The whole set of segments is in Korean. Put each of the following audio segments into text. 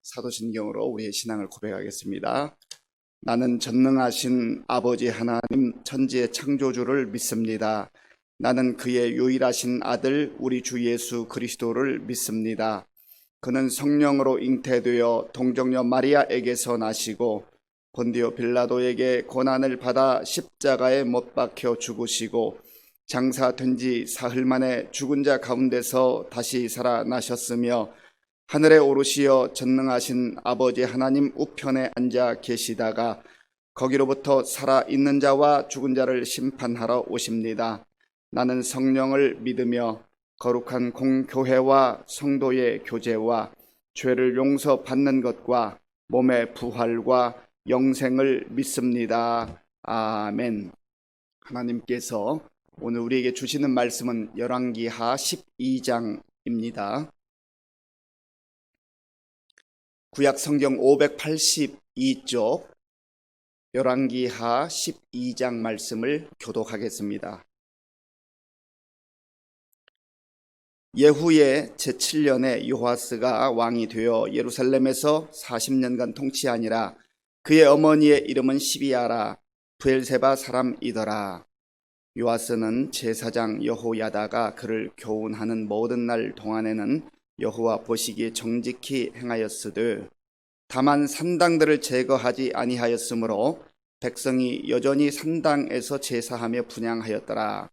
사도신경으로 우리의 신앙을 고백하겠습니다. 나는 전능하신 아버지 하나님 천지의 창조주를 믿습니다. 나는 그의 유일하신 아들 우리 주 예수 그리스도를 믿습니다. 그는 성령으로 잉태되어 동정녀 마리아에게서 나시고 본디오 빌라도에게 고난을 받아 십자가에 못 박혀 죽으시고 장사된 지 사흘 만에 죽은 자 가운데서 다시 살아나셨으며 하늘에 오르시어 전능하신 아버지 하나님 우편에 앉아 계시다가 거기로부터 살아있는 자와 죽은 자를 심판하러 오십니다. 나는 성령을 믿으며 거룩한 공교회와 성도의 교제와 죄를 용서받는 것과 몸의 부활과 영생을 믿습니다. 아멘. 하나님께서 오늘 우리에게 주시는 말씀은 열왕기하 12장입니다. 구약 성경 582쪽 열왕기하 12장 말씀을 교독하겠습니다. 예후의 제7년에 요아스가 왕이 되어 예루살렘에서 40년간 통치하니라. 그의 어머니의 이름은 시비아라 브엘세바 사람이더라. 요아스는 제사장 여호야다가 그를 교훈하는 모든 날 동안에는 여호와 보시기에 정직히 행하였으되 다만 산당들을 제거하지 아니하였으므로 백성이 여전히 산당에서 제사하며 분향하였더라.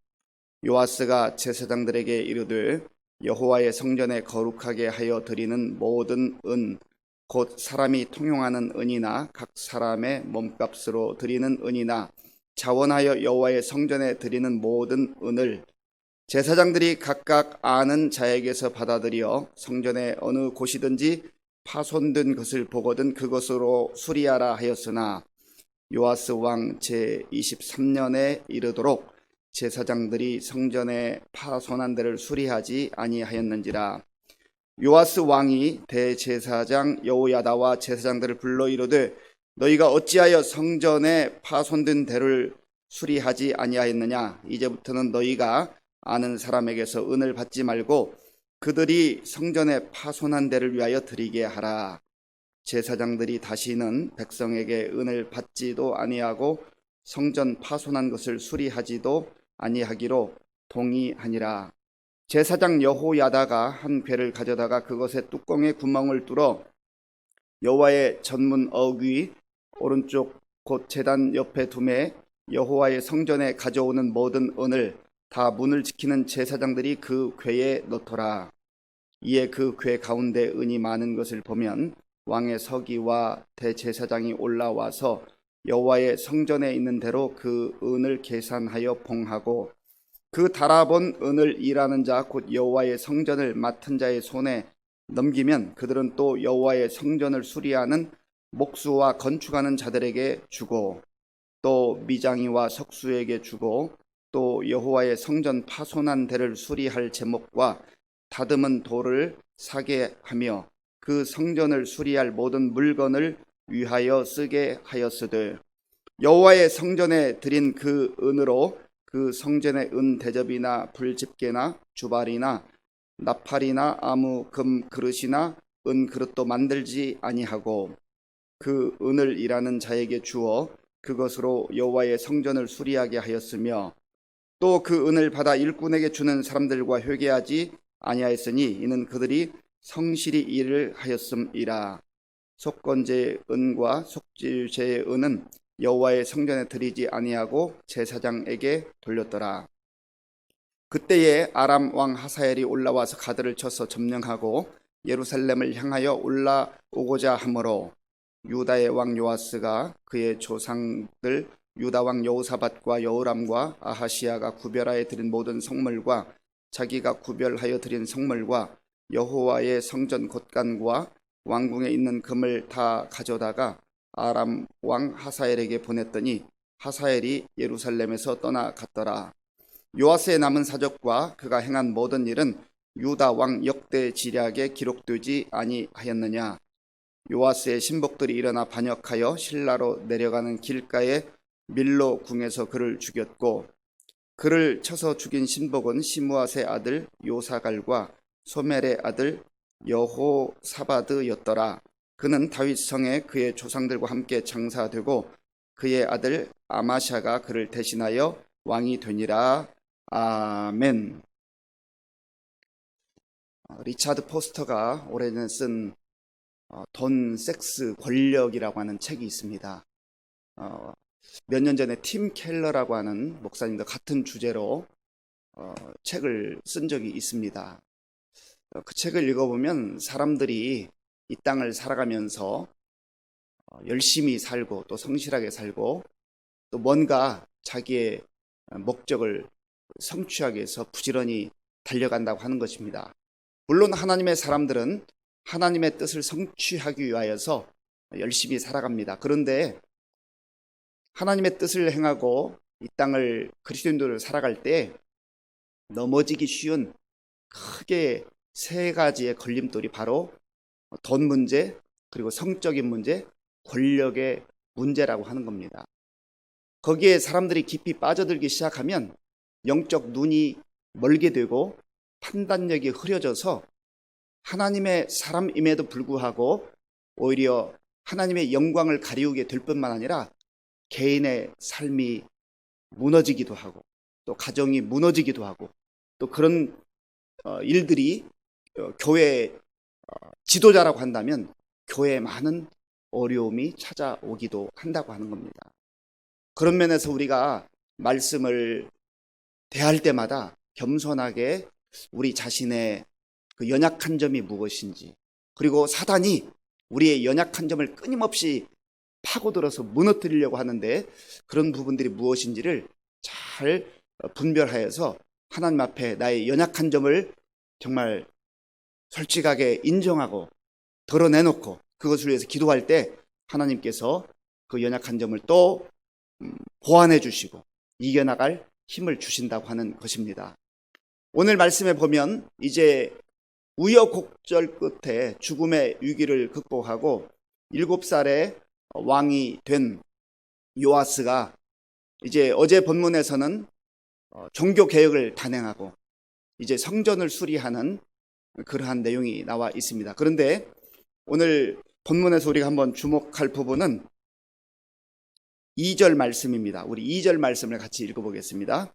요아스가 제사장들에게 이르되 여호와의 성전에 거룩하게 하여 드리는 모든 은 곧 사람이 통용하는 은이나 각 사람의 몸값으로 드리는 은이나 자원하여 여호와의 성전에 드리는 모든 은을 제사장들이 각각 아는 자에게서 받아들여 성전의 어느 곳이든지 파손된 것을 보거든 그것으로 수리하라 하였으나 요아스 왕 제23년에 이르도록 제사장들이 성전에 파손한 데를 수리하지 아니하였는지라. 요아스 왕이 대제사장 여호야다와 제사장들을 불러 이르되 너희가 어찌하여 성전에 파손된 데를 수리하지 아니하였느냐. 이제부터는 너희가 아는 사람에게서 은을 받지 말고 그들이 성전에 파손한 데를 위하여 드리게 하라. 제사장들이 다시는 백성에게 은을 받지도 아니하고 성전 파손한 것을 수리하지도 아니하기로 동의하니라. 제사장 여호야다가 한 궤를 가져다가 그것의 뚜껑에 구멍을 뚫어 여호와의 전문 어귀 오른쪽 곧 제단 옆에 두매 여호와의 성전에 가져오는 모든 은을 다 문을 지키는 제사장들이 그 궤에 넣더라. 이에 그 궤 가운데 은이 많은 것을 보면 왕의 서기와 대제사장이 올라와서 여호와의 성전에 있는 대로 그 은을 계산하여 봉하고 그 달아본 은을 일하는 자 곧 여호와의 성전을 맡은 자의 손에 넘기면 그들은 또 여호와의 성전을 수리하는 목수와 건축하는 자들에게 주고 또 미장이와 석수에게 주고 또 여호와의 성전 파손한 데를 수리할 제목과 다듬은 돌을 사게 하며 그 성전을 수리할 모든 물건을 위하여 쓰게 하였으되 여호와의 성전에 드린 그 은으로 그 성전의 은 대접이나 불집게나 주발이나 나팔이나 아무 금 그릇이나 은 그릇도 만들지 아니하고 그 은을 일하는 자에게 주어 그것으로 여호와의 성전을 수리하게 하였으며 또 그 은을 받아 일꾼에게 주는 사람들과 회개하지 아니하였으니 이는 그들이 성실히 일을 하였음이라. 속건제의 은과 속죄제의 은은 여호와의 성전에 드리지 아니하고 제사장에게 돌렸더라. 그때에 아람 왕 하사엘이 올라와서 가드를 쳐서 점령하고 예루살렘을 향하여 올라오고자 하므로 유다의 왕 요아스가 그의 조상들 유다 왕 여호사밧과 여호람과 아하시야가 구별하여 드린 모든 성물과 자기가 구별하여 드린 성물과 여호와의 성전 곳간과 왕궁에 있는 금을 다 가져다가 아람 왕 하사엘에게 보냈더니 하사엘이 예루살렘에서 떠나갔더라. 요아스의 남은 사적과 그가 행한 모든 일은 유다 왕 역대 지략에 기록되지 아니하였느냐. 요아스의 신복들이 일어나 반역하여 실라로 내려가는 길가에 밀로 궁에서 그를 죽였고 그를 쳐서 죽인 신복은 시므앗의 아들 요사갈과 소멜의 아들 여호사바드였더라. 그는 다윗 성에 그의 조상들과 함께 장사되고 그의 아들 아마샤가 그를 대신하여 왕이 되니라. 아멘. 리차드 포스터가 올해는 쓴 돈, 섹스, 권력이라고 하는 책이 있습니다. 몇 년 전에 팀 켈러라고 하는 목사님도 같은 주제로 책을 쓴 적이 있습니다. 그 책을 읽어보면 사람들이 이 땅을 살아가면서 열심히 살고 또 성실하게 살고 또 뭔가 자기의 목적을 성취하기 위해서 부지런히 달려간다고 하는 것입니다. 물론 하나님의 사람들은 하나님의 뜻을 성취하기 위하여서 열심히 살아갑니다. 그런데 하나님의 뜻을 행하고 이 땅을 그리스도인들을 살아갈 때 넘어지기 쉬운 크게 세 가지의 걸림돌이 바로 돈 문제, 그리고 성적인 문제, 권력의 문제라고 하는 겁니다. 거기에 사람들이 깊이 빠져들기 시작하면 영적 눈이 멀게 되고 판단력이 흐려져서 하나님의 사람임에도 불구하고 오히려 하나님의 영광을 가리우게 될 뿐만 아니라 개인의 삶이 무너지기도 하고 또 가정이 무너지기도 하고 또 그런 일들이 교회 지도자라고 한다면 교회에 많은 어려움이 찾아오기도 한다고 하는 겁니다. 그런 면에서 우리가 말씀을 대할 때마다 겸손하게 우리 자신의 그 연약한 점이 무엇인지, 그리고 사단이 우리의 연약한 점을 끊임없이 파고들어서 무너뜨리려고 하는데 그런 부분들이 무엇인지를 잘 분별하여서 하나님 앞에 나의 연약한 점을 정말 솔직하게 인정하고 드러내놓고 그것을 위해서 기도할 때 하나님께서 그 연약한 점을 또 보완해 주시고 이겨나갈 힘을 주신다고 하는 것입니다. 오늘 말씀에 보면 이제 우여곡절 끝에 죽음의 위기를 극복하고 7살의 왕이 된 요아스가 이제 어제 본문에서는 종교개혁을 단행하고 이제 성전을 수리하는 그러한 내용이 나와 있습니다. 그런데 오늘 본문에서 우리가 한번 주목할 부분은 2절 말씀입니다. 우리 2절 말씀을 같이 읽어보겠습니다.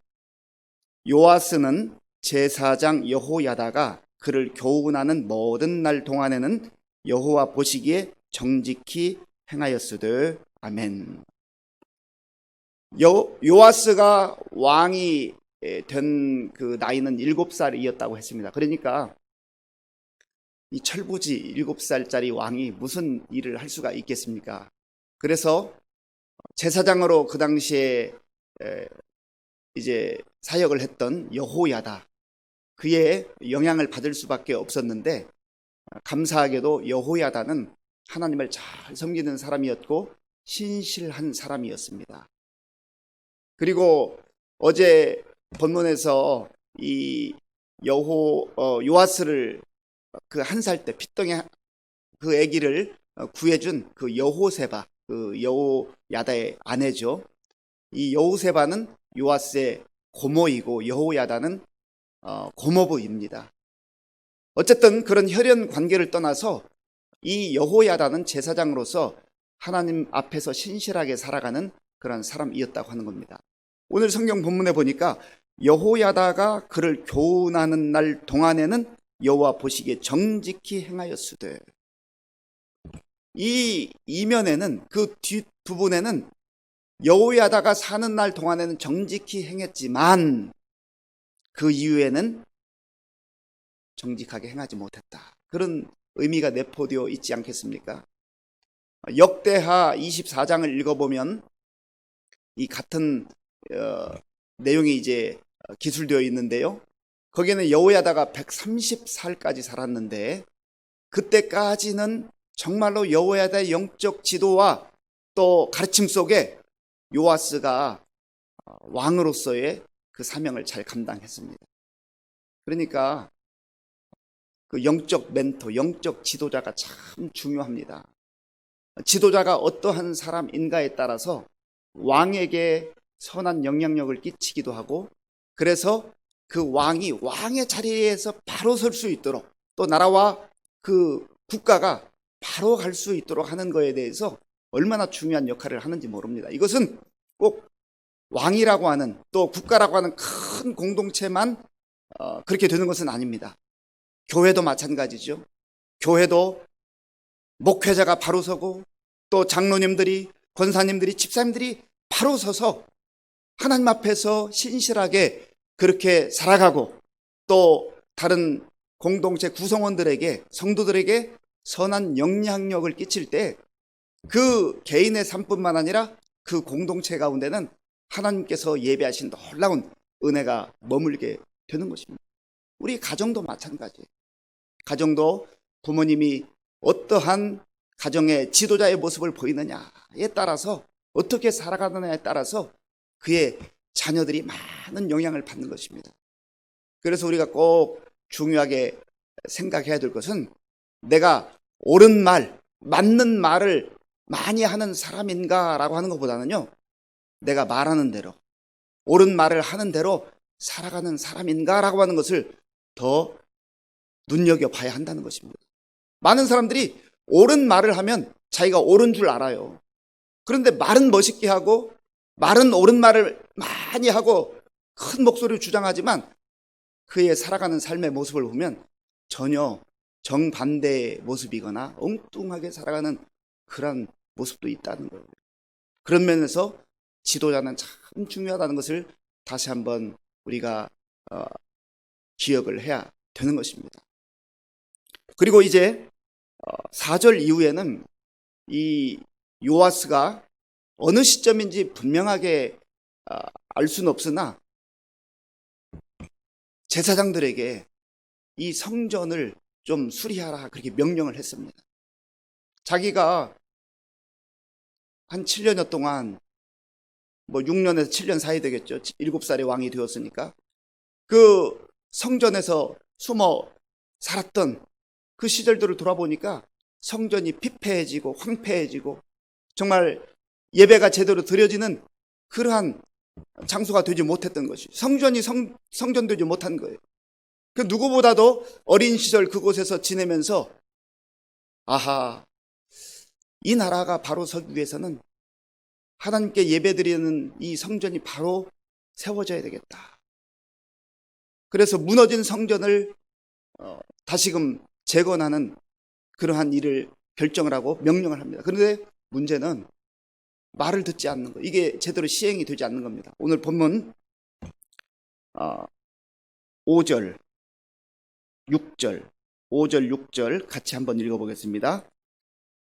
요아스는 제사장 여호야다가 그를 교훈하는 모든 날 동안에는 여호와 보시기에 정직히 행하였으되. 아멘. 요아스가 왕이 된 그 나이는 7살이었다고 했습니다. 그러니까 이 철부지 7살짜리 왕이 무슨 일을 할 수가 있겠습니까? 그래서 제사장으로 그 당시에 이제 사역을 했던 여호야다, 그의 영향을 받을 수밖에 없었는데 감사하게도 여호야다는 하나님을 잘 섬기는 사람이었고 신실한 사람이었습니다. 그리고 어제 본문에서 이 요아스를 그 1살 때 핏덩이 그 아기를 구해준 그 여호세바, 그 여호야다의 아내죠. 이 여호세바는 요아스의 고모이고 여호야다는 고모부입니다. 어쨌든 그런 혈연 관계를 떠나서 이 여호야다는 제사장으로서 하나님 앞에서 신실하게 살아가는 그런 사람이었다고 하는 겁니다. 오늘 성경 본문에 보니까 여호야다가 그를 교훈하는 날 동안에는 여호와 보시기에 정직히 행하였으되, 이 이면에는 그 뒷부분에는 여호야다가 사는 날 동안에는 정직히 행했지만 그 이후에는 정직하게 행하지 못했다, 그런 의미가 내포되어 있지 않겠습니까? 역대하 24장을 읽어보면 이 같은 내용이 이제 기술되어 있는데요, 거기에는 여호야다가 130살까지 살았는데 그때까지는 정말로 여호야다의 영적 지도와 또 가르침 속에 요아스가 왕으로서의 그 사명을 잘 감당했습니다. 그러니까 그 영적 멘토, 영적 지도자가 참 중요합니다. 지도자가 어떠한 사람인가에 따라서 왕에게 선한 영향력을 끼치기도 하고, 그래서 그 왕이 왕의 자리에서 바로 설 수 있도록 또 나라와 그 국가가 바로 갈 수 있도록 하는 거에 대해서 얼마나 중요한 역할을 하는지 모릅니다. 이것은 꼭 왕이라고 하는, 또 국가라고 하는 큰 공동체만 그렇게 되는 것은 아닙니다. 교회도 마찬가지죠. 교회도 목회자가 바로 서고, 또 장로님들이, 권사님들이, 집사님들이 바로 서서 하나님 앞에서 신실하게 그렇게 살아가고, 또 다른 공동체 구성원들에게, 성도들에게 선한 영향력을 끼칠 때 그 개인의 삶뿐만 아니라 그 공동체 가운데는 하나님께서 예배하신 놀라운 은혜가 머물게 되는 것입니다. 우리 가정도 마찬가지예요. 가정도 부모님이 어떠한 가정의 지도자의 모습을 보이느냐에 따라서, 어떻게 살아가느냐에 따라서 그의 자녀들이 많은 영향을 받는 것입니다. 그래서 우리가 꼭 중요하게 생각해야 될 것은, 내가 옳은 말, 맞는 말을 많이 하는 사람인가라고 하는 것보다는요, 내가 말하는 대로, 옳은 말을 하는 대로 살아가는 사람인가라고 하는 것을 더 눈여겨봐야 한다는 것입니다. 많은 사람들이 옳은 말을 하면 자기가 옳은 줄 알아요. 그런데 말은 멋있게 하고, 말은 옳은 말을 많이 하고 큰 목소리로 주장하지만 그의 살아가는 삶의 모습을 보면 전혀 정반대의 모습이거나 엉뚱하게 살아가는 그런 모습도 있다는 거예요. 그런 면에서 지도자는 참 중요하다는 것을 다시 한번 우리가 기억을 해야 되는 것입니다. 그리고 이제 4절 이후에는 이 요아스가 어느 시점인지 분명하게 알 수는 없으나 제사장들에게 이 성전을 좀 수리하라, 그렇게 명령을 했습니다. 자기가 한 7년여 동안, 6년에서 7년 사이 되겠죠. 7살의 왕이 되었으니까 그 성전에서 숨어 살았던 그 시절들을 돌아보니까 성전이 피폐해지고 황폐해지고 정말 예배가 제대로 드려지는 그러한 장소가 되지 못했던 것이, 성전이 성전되지 못한 거예요. 그 누구보다도 어린 시절 그곳에서 지내면서, 아하, 이 나라가 바로 서기 위해서는 하나님께 예배드리는 이 성전이 바로 세워져야 되겠다. 그래서 무너진 성전을 다시금 재건하는 그러한 일을 결정을 하고 명령을 합니다. 그런데 문제는 말을 듣지 않는 거, 이게 제대로 시행이 되지 않는 겁니다. 오늘 본문 5절, 6절, 5절, 6절 같이 한번 읽어보겠습니다.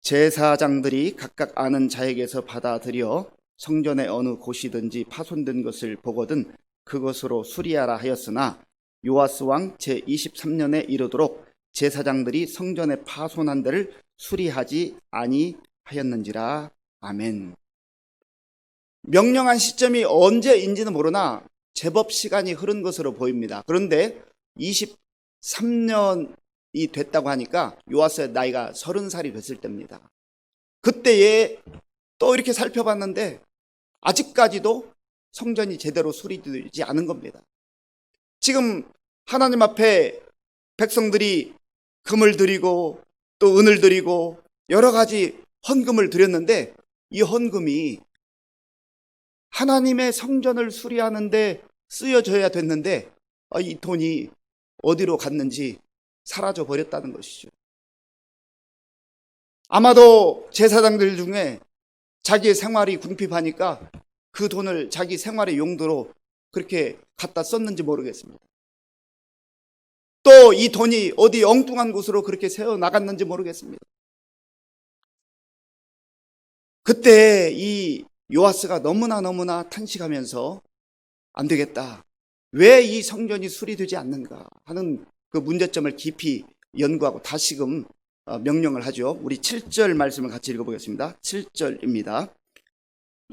제사장들이 각각 아는 자에게서 받아들여 성전의 어느 곳이든지 파손된 것을 보거든 그것으로 수리하라 하였으나 요아스 왕 제23년에 이르도록 제사장들이 성전의 파손한 데를 수리하지 아니하였는지라. 아멘. 명령한 시점이 언제인지는 모르나 제법 시간이 흐른 것으로 보입니다. 그런데 23년이 됐다고 하니까 요아스의 나이가 30살이 됐을 때입니다. 그때에 또 이렇게 살펴봤는데 아직까지도 성전이 제대로 수리되지 않은 겁니다. 지금 하나님 앞에 백성들이 금을 드리고 또 은을 드리고 여러 가지 헌금을 드렸는데 이 헌금이 하나님의 성전을 수리하는데 쓰여져야 됐는데 이 돈이 어디로 갔는지 사라져 버렸다는 것이죠. 아마도 제사장들 중에 자기의 생활이 궁핍하니까 그 돈을 자기 생활의 용도로 그렇게 갖다 썼는지 모르겠습니다. 또 이 돈이 어디 엉뚱한 곳으로 그렇게 새어 나갔는지 모르겠습니다. 그때 이 요아스가 너무나 탄식하면서 안 되겠다, 왜 이 성전이 수리되지 않는가 하는 그 문제점을 깊이 연구하고 다시금 명령을 하죠. 우리 7절 말씀을 같이 읽어보겠습니다. 7절입니다.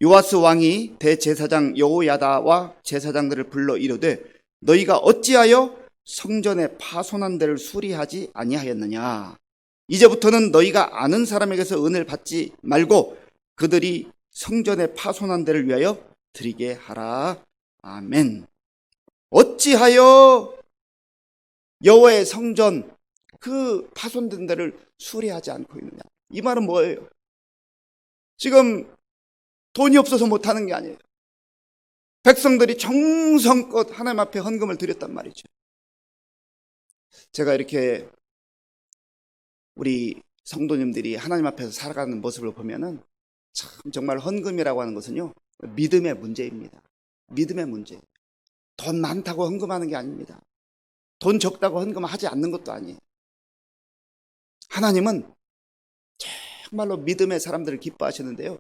요아스 왕이 대제사장 여호야다와 제사장들을 불러 이르되 너희가 어찌하여 성전의 파손한 데를 수리하지 아니하였느냐. 이제부터는 너희가 아는 사람에게서 은혜를 받지 말고 그들이 성전의 파손한 데를 위하여 드리게 하라. 아멘. 어찌하여 여호와의 성전 그 파손된 데를 수리하지 않고 있느냐? 이 말은 뭐예요? 지금 돈이 없어서 못하는 게 아니에요. 백성들이 정성껏 하나님 앞에 헌금을 드렸단 말이죠. 제가 이렇게 우리 성도님들이 하나님 앞에서 살아가는 모습을 보면은 참 정말 헌금이라고 하는 것은요, 믿음의 문제입니다. 믿음의 문제. 돈 많다고 헌금하는 게 아닙니다. 돈 적다고 헌금하지 않는 것도 아니에요. 하나님은 정말로 믿음의 사람들을 기뻐하시는데요.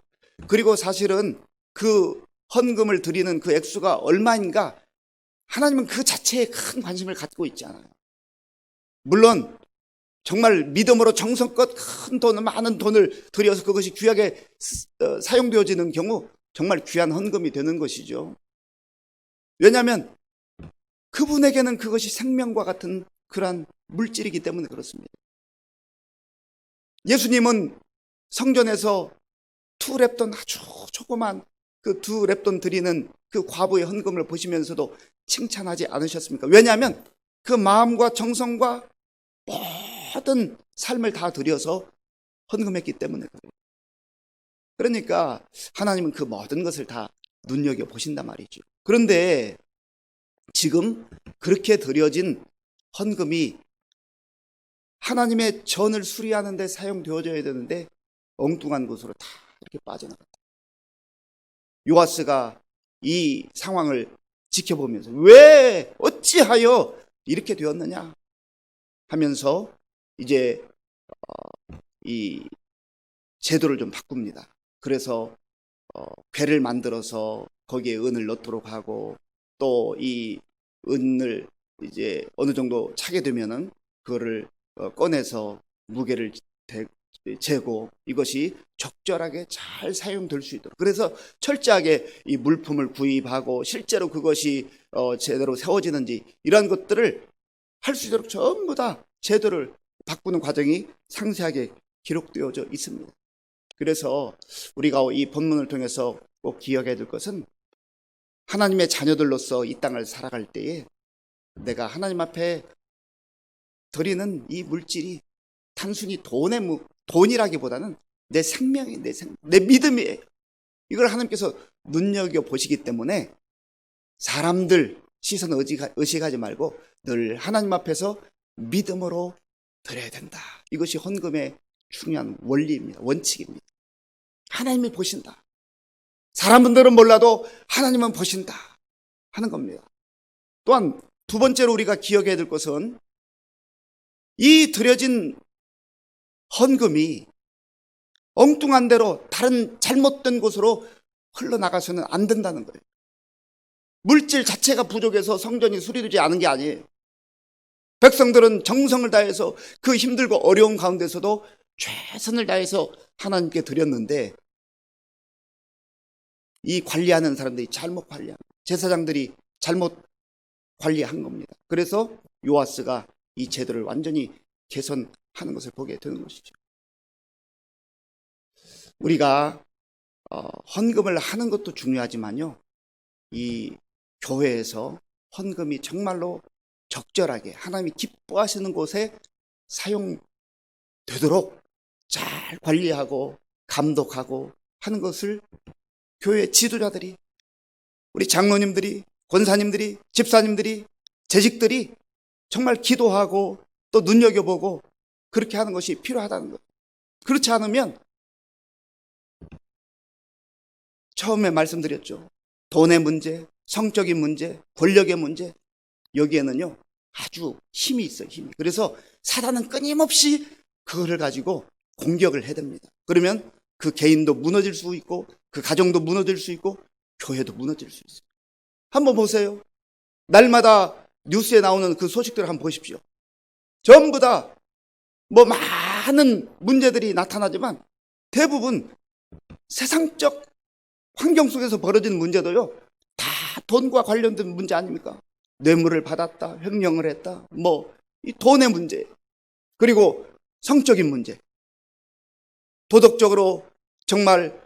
그리고 사실은 그 헌금을 드리는 그 액수가 얼마인가, 하나님은 그 자체에 큰 관심을 갖고 있지 않아요. 물론 정말 믿음으로 정성껏 큰 돈을, 많은 돈을 들여서 그것이 귀하게 사용되어지는 경우 정말 귀한 헌금이 되는 것이죠. 왜냐하면 그분에게는 그것이 생명과 같은 그러한 물질이기 때문에 그렇습니다. 예수님은 성전에서 2렙돈, 아주 조그만 그 2렙돈 드리는 그 과부의 헌금을 보시면서도 칭찬하지 않으셨습니까? 왜냐하면 그 마음과 정성과 모든 삶을 다 들여서 헌금했기 때문에 그래요. 그러니까 하나님은 그 모든 것을 다 눈여겨보신단 말이죠. 그런데 지금 그렇게 드려진 헌금이 하나님의 전을 수리하는 데 사용되어져야 되는데 엉뚱한 곳으로 다 이렇게 빠져나갔다. 요아스가 이 상황을 지켜보면서 왜 어찌하여 이렇게 되었느냐 하면서 이제 이 제도를 좀 바꿉니다. 그래서 괴를 만들어서 거기에 은을 넣도록 하고, 또 이 은을 이제 어느 정도 차게 되면은 그거를 꺼내서 무게를 재고 이것이 적절하게 잘 사용될 수 있도록, 그래서 철저하게 이 물품을 구입하고 실제로 그것이 제대로 세워지는지 이런 것들을 할 수 있도록 전부 다 제도를 바꾸는 과정이 상세하게 기록되어져 있습니다. 그래서 우리가 이 본문을 통해서 꼭 기억해야 될 것은, 하나님의 자녀들로서 이 땅을 살아갈 때에 내가 하나님 앞에 드리는 이 물질이 단순히 돈이라기보다는 내 생명이, 내 믿음이에요. 이걸 하나님께서 눈여겨보시기 때문에 사람들 시선 의식하지 말고 늘 하나님 앞에서 믿음으로 드려야 된다. 이것이 헌금의 중요한 원리입니다. 원칙입니다. 하나님이 보신다. 사람들은 몰라도 하나님은 보신다 하는 겁니다. 또한 두 번째로 우리가 기억해야 될 것은, 이 드려진 헌금이 엉뚱한 대로 다른 잘못된 곳으로 흘러나가서는 안 된다는 거예요. 물질 자체가 부족해서 성전이 수리되지 않은 게 아니에요. 백성들은 정성을 다해서 그 힘들고 어려운 가운데서도 최선을 다해서 하나님께 드렸는데, 이 관리하는 사람들이 잘못 관리한, 제사장들이 잘못 관리한 겁니다. 그래서 요아스가 이 제도를 완전히 개선하는 것을 보게 되는 것이죠. 우리가 헌금을 하는 것도 중요하지만요, 이 교회에서 헌금이 정말로 적절하게 하나님이 기뻐하시는 곳에 사용되도록 잘 관리하고 감독하고 하는 것을 교회 지도자들이, 우리 장로님들이, 권사님들이, 집사님들이, 재직들이 정말 기도하고 또 눈여겨보고 그렇게 하는 것이 필요하다는 거예요. 그렇지 않으면 처음에 말씀드렸죠. 돈의 문제, 성적인 문제, 권력의 문제, 여기에는요 아주 힘이 있어요. 힘이. 그래서 사단은 끊임없이 그거를 가지고 공격을 해야 됩니다. 그러면 그 개인도 무너질 수 있고, 그 가정도 무너질 수 있고, 교회도 무너질 수 있어요. 한번 보세요. 날마다 뉴스에 나오는 그 소식들을 한번 보십시오. 전부 다 뭐 많은 문제들이 나타나지만 대부분 세상적 환경 속에서 벌어지는 문제도요 다 돈과 관련된 문제 아닙니까? 뇌물을 받았다, 횡령을 했다, 뭐 이 돈의 문제, 그리고 성적인 문제, 도덕적으로 정말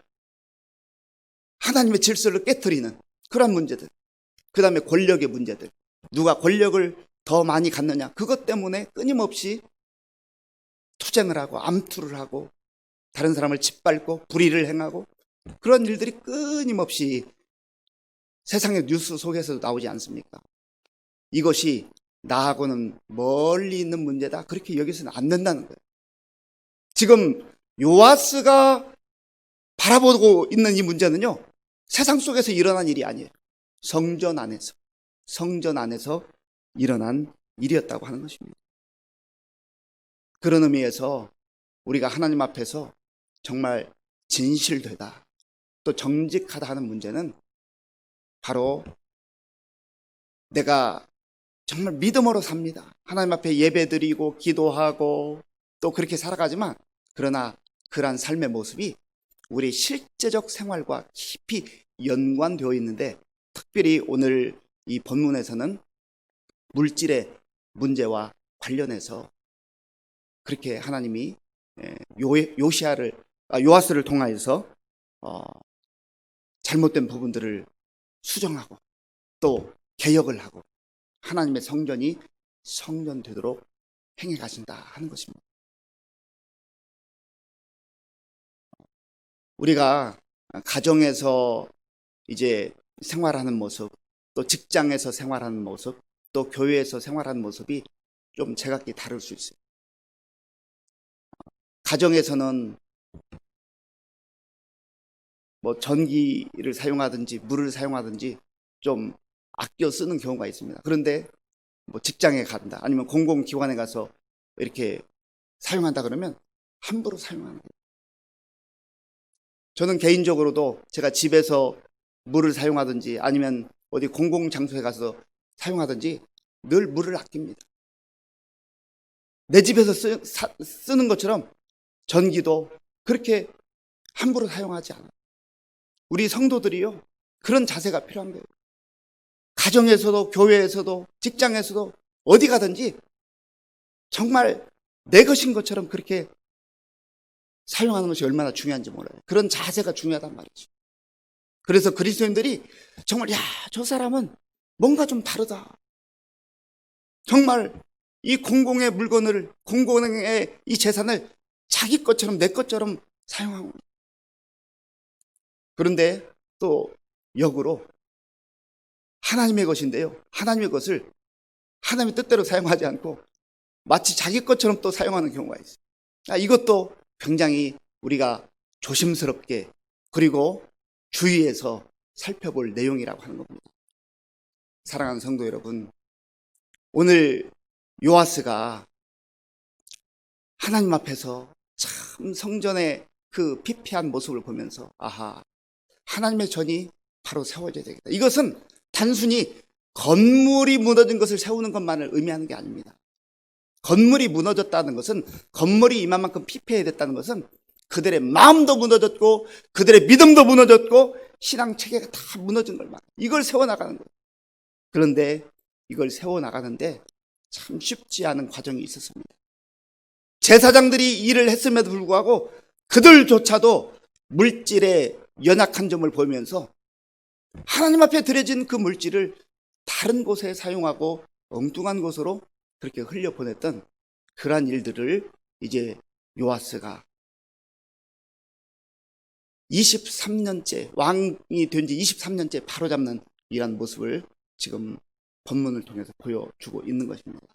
하나님의 질서를 깨트리는 그런 문제들, 그 다음에 권력의 문제들, 누가 권력을 더 많이 갖느냐, 그것 때문에 끊임없이 투쟁을 하고 암투를 하고 다른 사람을 짓밟고 불의를 행하고 그런 일들이 끊임없이 세상의 뉴스 속에서도 나오지 않습니까? 이것이 나하고는 멀리 있는 문제다, 그렇게 여기서는 안 된다는 거예요. 지금 요아스가 바라보고 있는 이 문제는요, 세상 속에서 일어난 일이 아니에요. 성전 안에서 일어난 일이었다고 하는 것입니다. 그런 의미에서 우리가 하나님 앞에서 정말 진실되다, 또 정직하다 하는 문제는 바로 내가 정말 믿음으로 삽니다. 하나님 앞에 예배드리고 기도하고 또 그렇게 살아가지만, 그러나 그러한 삶의 모습이 우리 실제적 생활과 깊이 연관되어 있는데, 특별히 오늘 이 본문에서는 물질의 문제와 관련해서 그렇게 하나님이 요아스를 통하여서 잘못된 부분들을 수정하고 또 개혁을 하고 하나님의 성전이 성전되도록 행해 가신다 하는 것입니다. 우리가 가정에서 이제 생활하는 모습, 또 직장에서 생활하는 모습, 또 교회에서 생활하는 모습이 좀 제각기 다를 수 있어요. 가정에서는 뭐 전기를 사용하든지 물을 사용하든지 좀 아껴 쓰는 경우가 있습니다. 그런데 뭐 직장에 간다, 아니면 공공기관에 가서 이렇게 사용한다 그러면 함부로 사용하는 거예요. 저는 개인적으로도 제가 집에서 물을 사용하든지 아니면 어디 공공장소에 가서 사용하든지 늘 물을 아낍니다. 내 집에서 쓰는 것처럼 전기도 그렇게 함부로 사용하지 않아요. 우리 성도들이요, 그런 자세가 필요한 거예요. 가정에서도 교회에서도 직장에서도 어디 가든지 정말 내 것인 것처럼 그렇게 사용하는 것이 얼마나 중요한지 몰라요. 그런 자세가 중요하단 말이죠. 그래서 그리스도인들이 정말, 야, 저 사람은 뭔가 좀 다르다, 정말 이 공공의 물건을, 공공의 이 재산을 자기 것처럼 내 것처럼 사용하고, 그런데 또 역으로 하나님의 것인데요, 하나님의 것을 하나님의 뜻대로 사용하지 않고 마치 자기 것처럼 또 사용하는 경우가 있어요. 이것도 굉장히 우리가 조심스럽게 그리고 주의해서 살펴볼 내용이라고 하는 겁니다. 사랑하는 성도 여러분, 오늘 요아스가 하나님 앞에서 참 성전의 그 피폐한 모습을 보면서, 아하, 하나님의 전이 바로 세워져야 되겠다. 이것은 단순히 건물이 무너진 것을 세우는 것만을 의미하는 게 아닙니다. 건물이 무너졌다는 것은, 건물이 이만큼 피폐해야 됐다는 것은 그들의 마음도 무너졌고 그들의 믿음도 무너졌고 신앙 체계가 다 무너진 걸 말해요. 이걸 세워나가는 거예요. 그런데 이걸 세워나가는데 참 쉽지 않은 과정이 있었습니다. 제사장들이 일을 했음에도 불구하고 그들조차도 물질의 연약한 점을 보면서 하나님 앞에 드려진 그 물질을 다른 곳에 사용하고 엉뚱한 곳으로 그렇게 흘려보냈던 그러한 일들을 이제 요아스가 23년째, 왕이 된 지 23년째 바로잡는 이러한 모습을 지금 본문을 통해서 보여주고 있는 것입니다.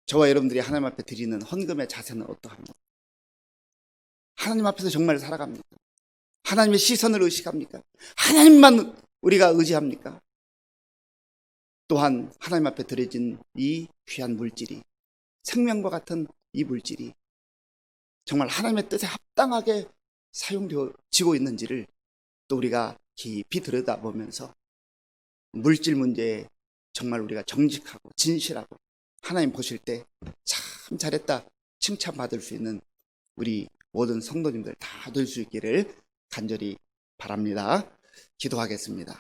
저와 여러분들이 하나님 앞에 드리는 헌금의 자세는 어떠합니까? 하나님 앞에서 정말 살아갑니까? 하나님의 시선을 의식합니까? 하나님만 우리가 의지합니까? 또한 하나님 앞에 드려진 이 귀한 물질이, 생명과 같은 이 물질이 정말 하나님의 뜻에 합당하게 사용되어지고 있는지를 또 우리가 깊이 들여다보면서 물질 문제에 정말 우리가 정직하고 진실하고 하나님 보실 때 참 잘했다 칭찬받을 수 있는 우리 모든 성도님들 다 될 수 있기를 간절히 바랍니다. 기도하겠습니다.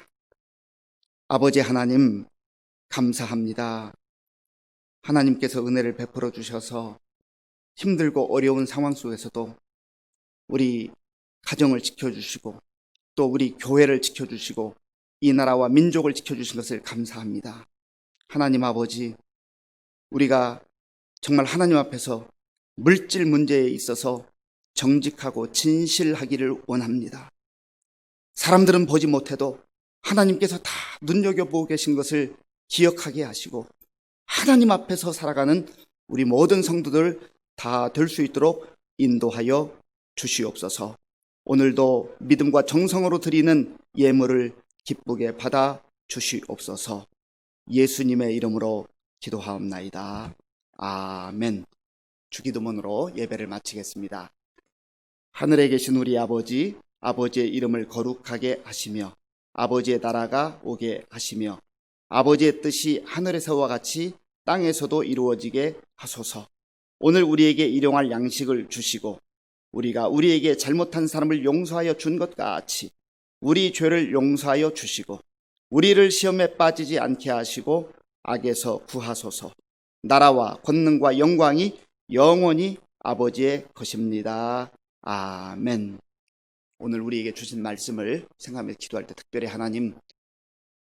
아버지 하나님, 감사합니다. 하나님께서 은혜를 베풀어 주셔서 힘들고 어려운 상황 속에서도 우리 가정을 지켜주시고 또 우리 교회를 지켜주시고 이 나라와 민족을 지켜주신 것을 감사합니다. 하나님 아버지, 우리가 정말 하나님 앞에서 물질 문제에 있어서 정직하고 진실하기를 원합니다. 사람들은 보지 못해도 하나님께서 다 눈여겨보고 계신 것을 기억하게 하시고 하나님 앞에서 살아가는 우리 모든 성도들 다 될 수 있도록 인도하여 주시옵소서. 오늘도 믿음과 정성으로 드리는 예물을 기쁘게 받아 주시옵소서. 예수님의 이름으로 기도하옵나이다. 아멘. 주기도문으로 예배를 마치겠습니다. 하늘에 계신 우리 아버지, 아버지의 이름을 거룩하게 하시며 아버지의 나라가 오게 하시며 아버지의 뜻이 하늘에서와 같이 땅에서도 이루어지게 하소서. 오늘 우리에게 일용할 양식을 주시고 우리가 우리에게 잘못한 사람을 용서하여 준 것 같이 우리 죄를 용서하여 주시고 우리를 시험에 빠지지 않게 하시고 악에서 구하소서. 나라와 권능과 영광이 영원히 아버지의 것입니다. 아멘. 오늘 우리에게 주신 말씀을 생각하며 기도할 때 특별히 하나님,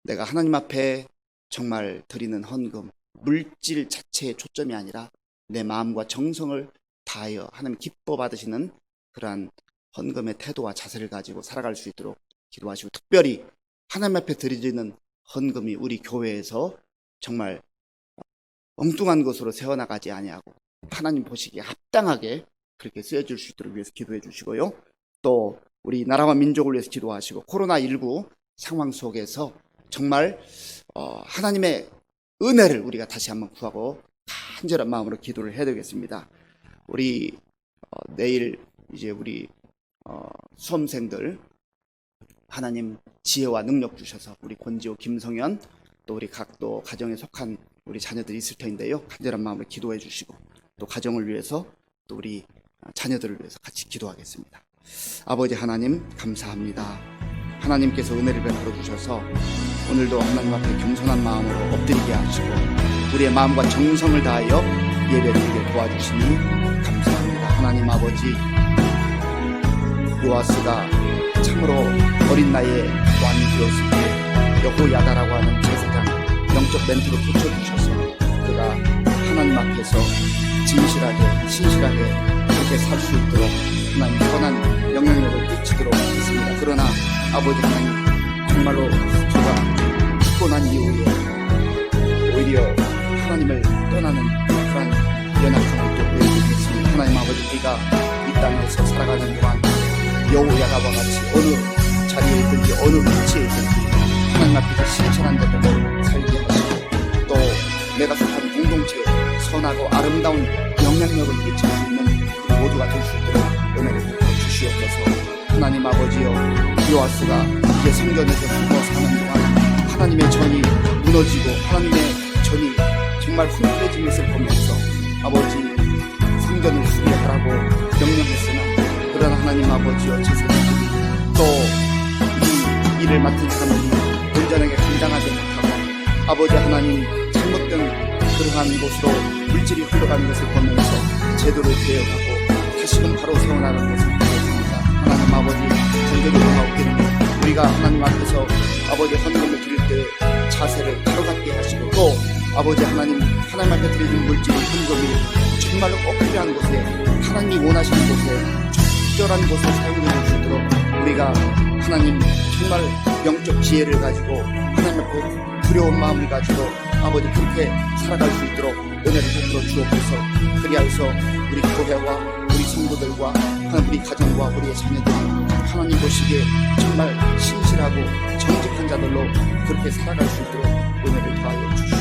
내가 하나님 앞에 정말 드리는 헌금, 물질 자체의 초점이 아니라 내 마음과 정성을 다하여 하나님 기뻐 받으시는 그러한 헌금의 태도와 자세를 가지고 살아갈 수 있도록 기도하시고, 특별히 하나님 앞에 드리는 헌금이 우리 교회에서 정말 엉뚱한 것으로 세워나가지 아니하고 하나님 보시기에 합당하게 그렇게 쓰여질 수 있도록 위해서 기도해 주시고요. 또 우리 나라와 민족을 위해서 기도하시고, 코로나19 상황 속에서 정말 하나님의 은혜를 우리가 다시 한번 구하고 간절한 마음으로 기도를 해야 되겠습니다. 우리 내일 이제 우리 수험생들 하나님 지혜와 능력 주셔서 우리 권지호, 김성현, 또 우리 각도 가정에 속한 우리 자녀들이 있을 터인데요, 간절한 마음으로 기도해 주시고 또 가정을 위해서 또 우리 자녀들을 위해서 같이 기도하겠습니다. 아버지 하나님 감사합니다. 하나님께서 은혜를 베풀어 주셔서 오늘도 하나님 앞에 겸손한 마음으로 엎드리게 하시고 우리의 마음과 정성을 다하여 예배드리게 도와주시니 감사합니다. 하나님 아버지, 요아스가 참으로 어린 나이에 왕이 되었을 때 여호야다라고 하는 제사장 영적 멘토로 붙여주셔서 그가 하나님 앞에서 진실하게 신실하게 그렇게 살 수 있도록 하나님 선한 영향력을 끼치도록 했습니다. 그러나 아버지 하나님, 정말로 저가 죽고 난 이후에 오히려 하나님을 떠나는 그런 연약함을 또 보여주겠습니다. 하나님 아버지, 우리가 이 땅에서 살아가는 동안 여호야다와 같이 어느 자리에 있든지 어느 위치에 있든지 하나님 앞에서 실천한 자들을 살게 하시고 또 내가 속한 공동체에 선하고 아름다운 영향력을 끼칠 수 있는 우리 모두가 될 수 있도록 은혜를 베풀어 주시옵소서. 하나님 아버지여, 요아스가 이제 성전에서 숨어 사는 동안 하나님의 전이 무너지고 하나님의 전이 정말 흔들어진 것을 보면서 아버지 성전을 수리하라고 명령했으나 그러나 하나님 아버지여, 제사장들이 또 이 일을 맡은 사람들이 온전하게 감당하지 못하고 아버지 하나님 잘못된 그러한 곳으로 물질이 흘러가는 것을 보면서 제도를 개혁하고 다시금 바로 세워나가는 것을 보여줍니다. 하나님 아버지, 간절히 원하옵기는 우리가 하나님 앞에서 아버지 헌금을 드릴 때 자세를 바로잡게 하시고 또 아버지 하나님 앞에 드리는 물질이 헌금이 정말로 꼭 필요한 곳에 하나님이 원하시는 곳에 적절한 곳에 사용될 수 있도록 우리가 하나님 정말 영적 지혜를 가지고 하나님 앞에 두려운 마음을 가지고 아버지 그렇게 살아갈 수 있도록 은혜를 베풀어 주옵소서. 그리하여서 우리 교회와 우리 성도들과 우리 가정과 우리의 자녀들이 하나님 보시기에 정말 신실하고 정직한 자들로 그렇게 살아갈 수 있도록 은혜를 더하여 주시옵소서.